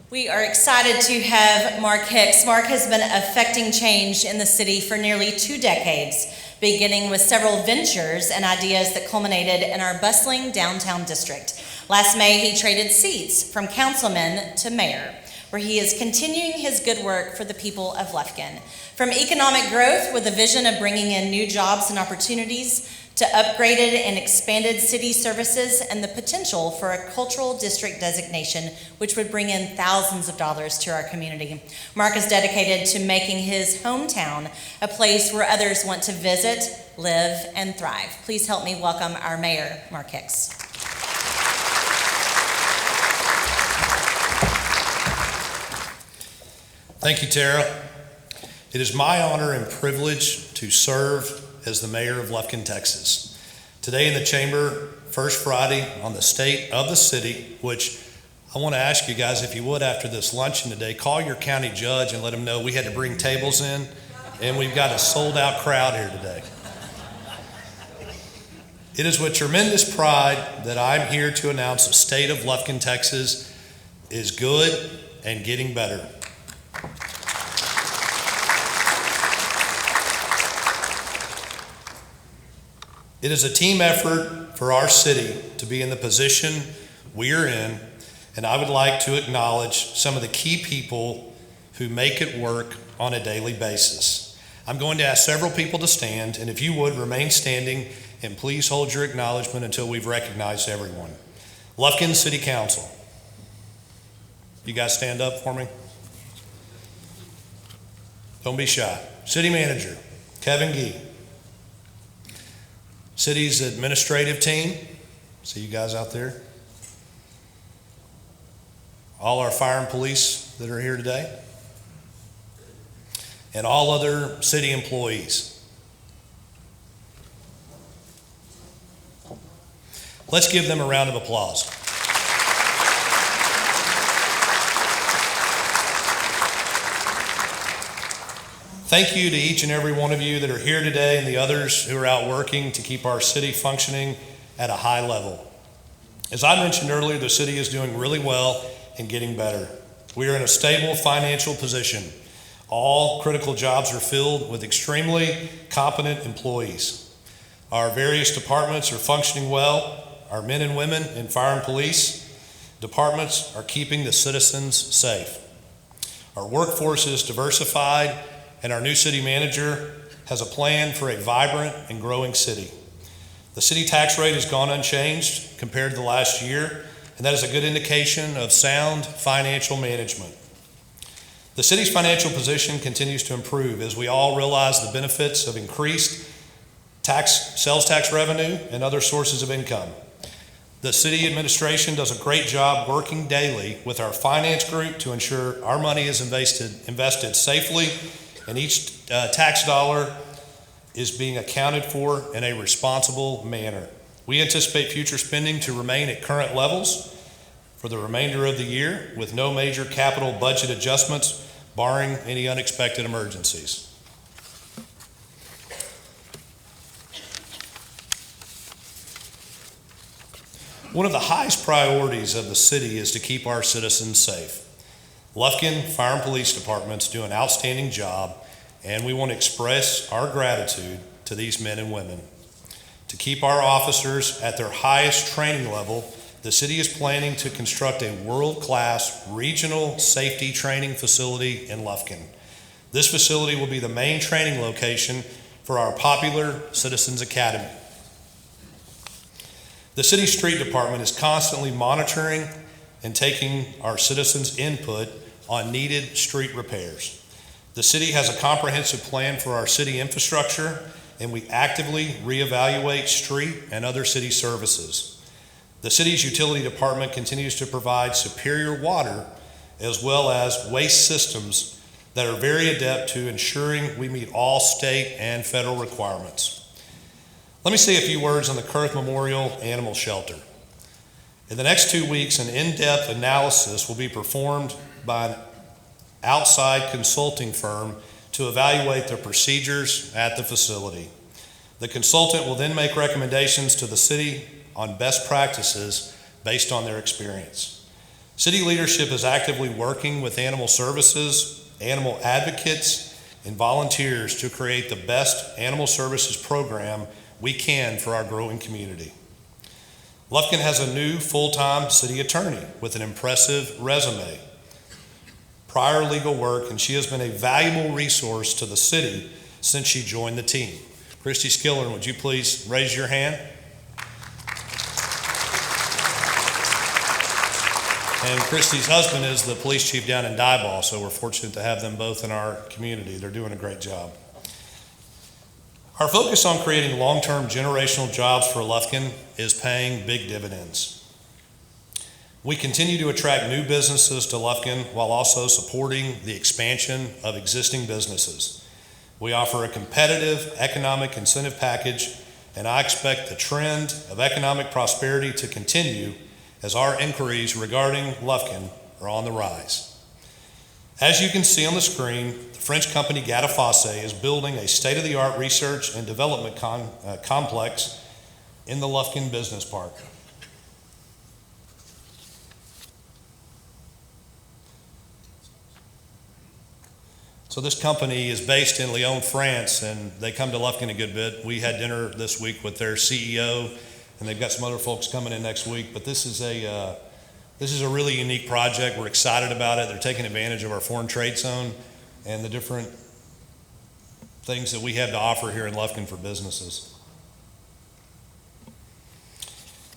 We are excited to have Mark Hicks. Mark has been affecting change in the city for nearly 2 decades, beginning with several ventures and ideas that culminated in our bustling downtown district. Last May, he traded seats from councilman to mayor, where he is continuing his good work for the people of Lufkin. From economic growth with a vision of bringing in new jobs and opportunities, to upgraded and expanded city services and the potential for a cultural district designation, which would bring in thousands of dollars to our community. Mark is dedicated to making his hometown a place where others want to visit, live, and thrive. Please help me welcome our mayor, Mark Hicks. Thank you, Tara. It is my honor and privilege to serve as the mayor of Lufkin, Texas. Today in the chamber, first Friday on the state of the city, which I want to ask you guys, if you would, after this luncheon today, call your county judge and let him know we had to bring tables in and we've got a sold out crowd here today. It is with tremendous pride that I'm here to announce the state of Lufkin, Texas is good and getting better. It is a team effort for our city to be in the position we are in, and I would like to acknowledge some of the key people who make it work on a daily basis. I'm going to ask several people to stand, and if you would, remain standing, and please hold your acknowledgement until we've recognized everyone. Lufkin City Council. You guys stand up for me. Don't be shy. City Manager, Kevin Gee. City's administrative team, see you guys out there. All our fire and police that are here today. And all other city employees. Let's give them a round of applause. Thank you to each and every one of you that are here today and the others who are out working to keep our city functioning at a high level. As I mentioned earlier, the city is doing really well and getting better. We are in a stable financial position. All critical jobs are filled with extremely competent employees. Our various departments are functioning well. Our men and women in fire and police departments are keeping the citizens safe. Our workforce is diversified, and our new city manager has a plan for a vibrant and growing city. The city tax rate has gone unchanged compared to the last year, and that is a good indication of sound financial management. The city's financial position continues to improve as we all realize the benefits of increased sales tax revenue and other sources of income. The city administration does a great job working daily with our finance group to ensure our money is invested safely, and each tax dollar is being accounted for in a responsible manner. We anticipate future spending to remain at current levels for the remainder of the year with no major capital budget adjustments, barring any unexpected emergencies. One of the highest priorities of the city is to keep our citizens safe. Lufkin Fire and Police Departments do an outstanding job, and we want to express our gratitude to these men and women. To keep our officers at their highest training level, the city is planning to construct a world-class regional safety training facility in Lufkin. This facility will be the main training location for our popular Citizens Academy. The city street department is constantly monitoring and taking our citizens' input on needed street repairs. The city has a comprehensive plan for our city infrastructure, and we actively reevaluate street and other city services. The city's utility department continues to provide superior water as well as waste systems that are very adept to ensuring we meet all state and federal requirements. Let me say a few words on the Kurth Memorial Animal Shelter. In the next 2 weeks, an in-depth analysis will be performed by an outside consulting firm to evaluate the procedures at the facility. The consultant will then make recommendations to the city on best practices based on their experience. City leadership is actively working with animal services, animal advocates, and volunteers to create the best animal services program we can for our growing community. Lufkin has a new full-time city attorney with an impressive resume, prior legal work, and she has been a valuable resource to the city since she joined the team. Christy Skillern, would you please raise your hand? And Christy's husband is the police chief down in Diboll, so we're fortunate to have them both in our community. They're doing a great job. Our focus on creating long-term generational jobs for Lufkin is paying big dividends. We continue to attract new businesses to Lufkin while also supporting the expansion of existing businesses. We offer a competitive economic incentive package, and I expect the trend of economic prosperity to continue as our inquiries regarding Lufkin are on the rise. As you can see on the screen, the French company Garrison is building a state-of-the-art research and development complex in the Lufkin Business Park. So this company is based in Lyon, France, and they come to Lufkin a good bit. We had dinner this week with their CEO, and they've got some other folks coming in next week. But this is a really unique project. We're excited about it. They're taking advantage of our foreign trade zone and the different things that we have to offer here in Lufkin for businesses.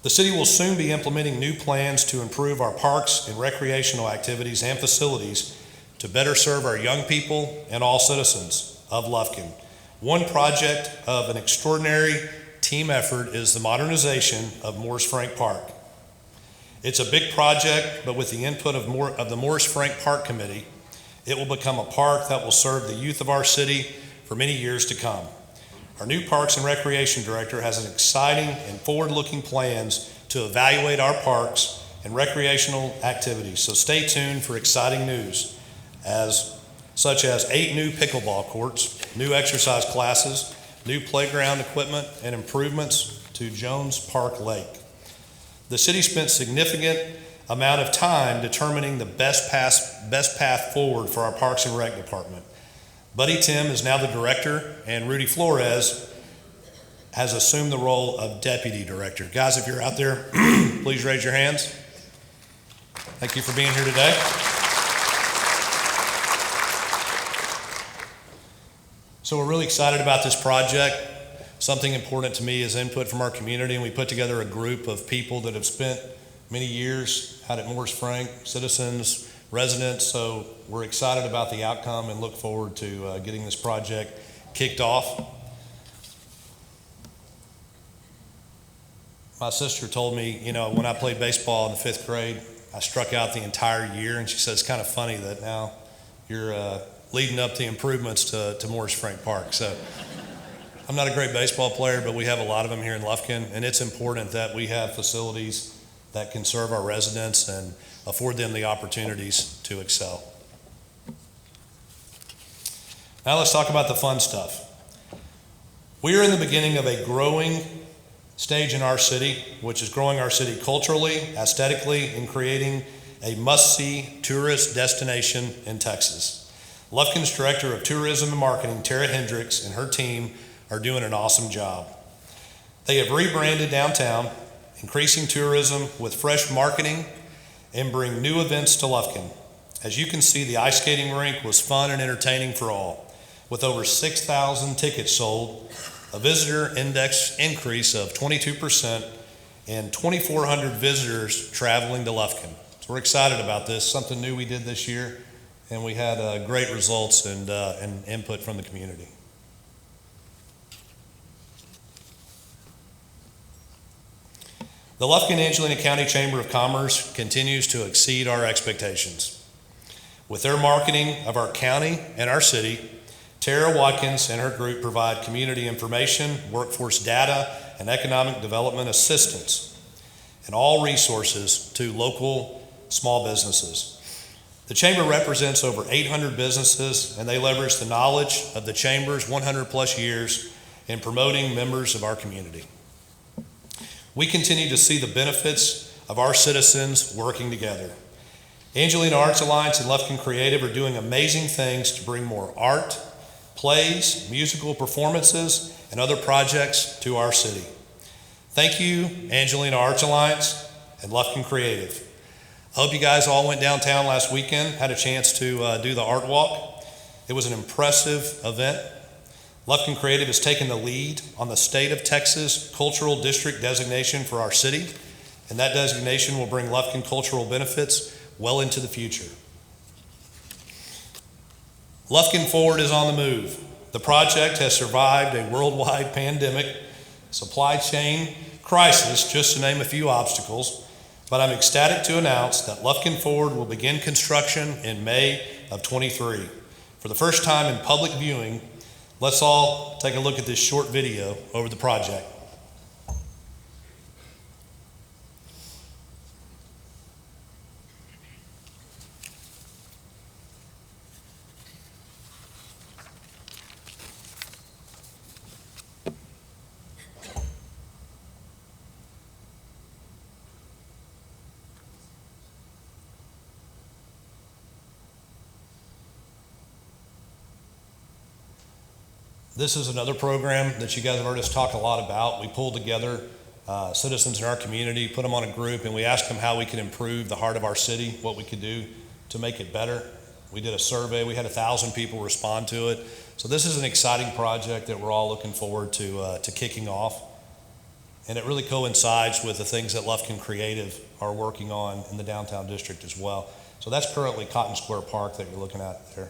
The city will soon be implementing new plans to improve our parks and recreational activities and facilities to better serve our young people and all citizens of Lufkin. One project of an extraordinary team effort is the modernization of Morris Frank Park. It's a big project, but with the input of the Morris Frank Park Committee, it will become a park that will serve the youth of our city for many years to come. Our new Parks and Recreation Director has an exciting and forward-looking plans to evaluate our parks and recreational activities, so stay tuned for exciting news, such as 8 new pickleball courts, new exercise classes, new playground equipment, and improvements to Jones Park Lake. The city spent significant amount of time determining the best path forward for our Parks and Rec department. Buddy Tim is now the director, and Rudy Flores has assumed the role of deputy director. Guys, if you're out there, please raise your hands. Thank you for being here today. So we're really excited about this project. Something important to me is input from our community, and we put together a group of people that have spent many years out at Morris Frank, citizens, residents, so we're excited about the outcome and look forward to getting this project kicked off. My sister told me, when I played baseball in the 5th grade, I struck out the entire year, and she said it's kind of funny that now you're leading up the improvements to Morris Frank Park. So I'm not a great baseball player, but we have a lot of them here in Lufkin, and it's important that we have facilities that can serve our residents and afford them the opportunities to excel. Now let's talk about the fun stuff. We are in the beginning of a growing stage in our city, which is growing our city culturally, aesthetically, and creating a must-see tourist destination in Texas. Lufkin's Director of Tourism and Marketing, Tara Hendricks, and her team are doing an awesome job. They have rebranded downtown, increasing tourism with fresh marketing, and bring new events to Lufkin. As you can see, the ice skating rink was fun and entertaining for all. With over 6,000 tickets sold, a visitor index increase of 22%, and 2,400 visitors traveling to Lufkin. So we're excited about this, something new we did this year, and we had great results and input from the community. The Lufkin Angelina County Chamber of Commerce continues to exceed our expectations. With their marketing of our county and our city, Tara Watkins and her group provide community information, workforce data, and economic development assistance, and all resources to local small businesses. The Chamber represents over 800 businesses, and they leverage the knowledge of the Chamber's 100 plus years in promoting members of our community. We continue to see the benefits of our citizens working together. Angelina Arts Alliance and Lufkin Creative are doing amazing things to bring more art, plays, musical performances, and other projects to our city. Thank you, Angelina Arts Alliance and Lufkin Creative. I hope you guys all went downtown last weekend, had a chance to do the art walk. It was an impressive event. Lufkin Creative has taken the lead on the State of Texas Cultural District designation for our city, and that designation will bring Lufkin cultural benefits well into the future. Lufkin Forward is on the move. The project has survived a worldwide pandemic, supply chain crisis, just to name a few obstacles, but I'm ecstatic to announce that Lufkin Forward will begin construction in May of 23. For the first time in public viewing, let's all take a look at this short video over the project. This is another program that you guys have heard us talk a lot about. We pulled together citizens in our community, put them on a group, and we asked them how we could improve the heart of our city, what we could do to make it better. We did a survey. We had 1,000 people respond to it. So this is an exciting project that we're all looking forward to kicking off. And it really coincides with the things that Lufkin Creative are working on in the downtown district as well. So that's currently Cotton Square Park that you're looking at there.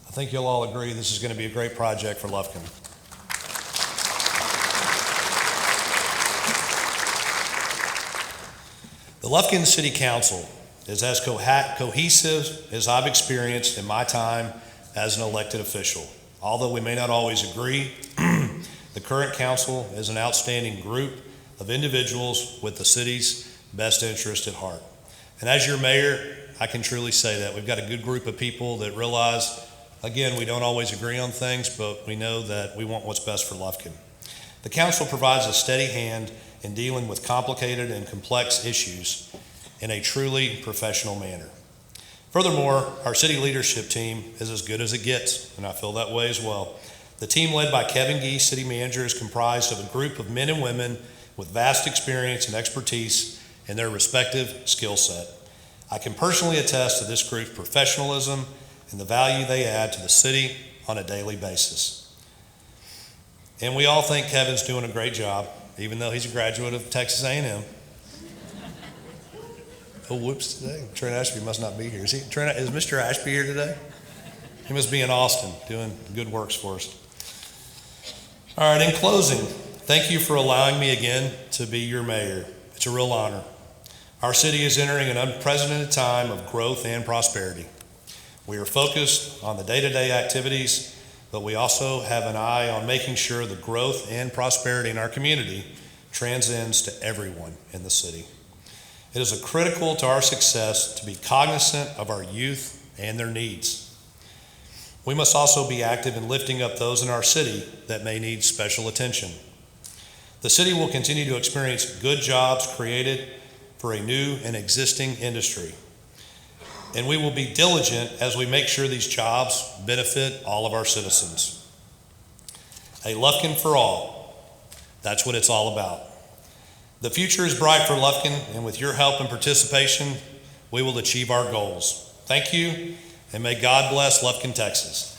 I think you'll all agree this is going to be a great project for Lufkin. The Lufkin City Council is as cohesive as I've experienced in my time as an elected official. Although we may not always agree, the current council is an outstanding group of individuals with the city's best interest at heart. And as your mayor, I can truly say that. We've got a good group of people that realize, again, we don't always agree on things, but we know that we want what's best for Lufkin. The council provides a steady hand in dealing with complicated and complex issues in a truly professional manner. Furthermore, our city leadership team is as good as it gets, and I feel that way as well. The team led by Kevin Geese, city manager, is comprised of a group of men and women with vast experience and expertise in their respective skill set. I can personally attest to this group's professionalism and the value they add to the city on a daily basis. And we all think Kevin's doing a great job, even though he's a graduate of Texas A&M. Oh, whoops, today. Trent Ashby must not be here. Is Mr. Ashby here today? He must be in Austin doing good works for us. All right, in closing, thank you for allowing me again to be your mayor. It's a real honor. Our city is entering an unprecedented time of growth and prosperity. We are focused on the day-to-day activities, but we also have an eye on making sure the growth and prosperity in our community transcends to everyone in the city. It is critical to our success to be cognizant of our youth and their needs. We must also be active in lifting up those in our city that may need special attention. The city will continue to experience good jobs created for a new and existing industry. And we will be diligent as we make sure these jobs benefit all of our citizens. A Lufkin for all, that's what it's all about. The future is bright for Lufkin, and with your help and participation, we will achieve our goals. Thank you, and may God bless Lufkin, Texas.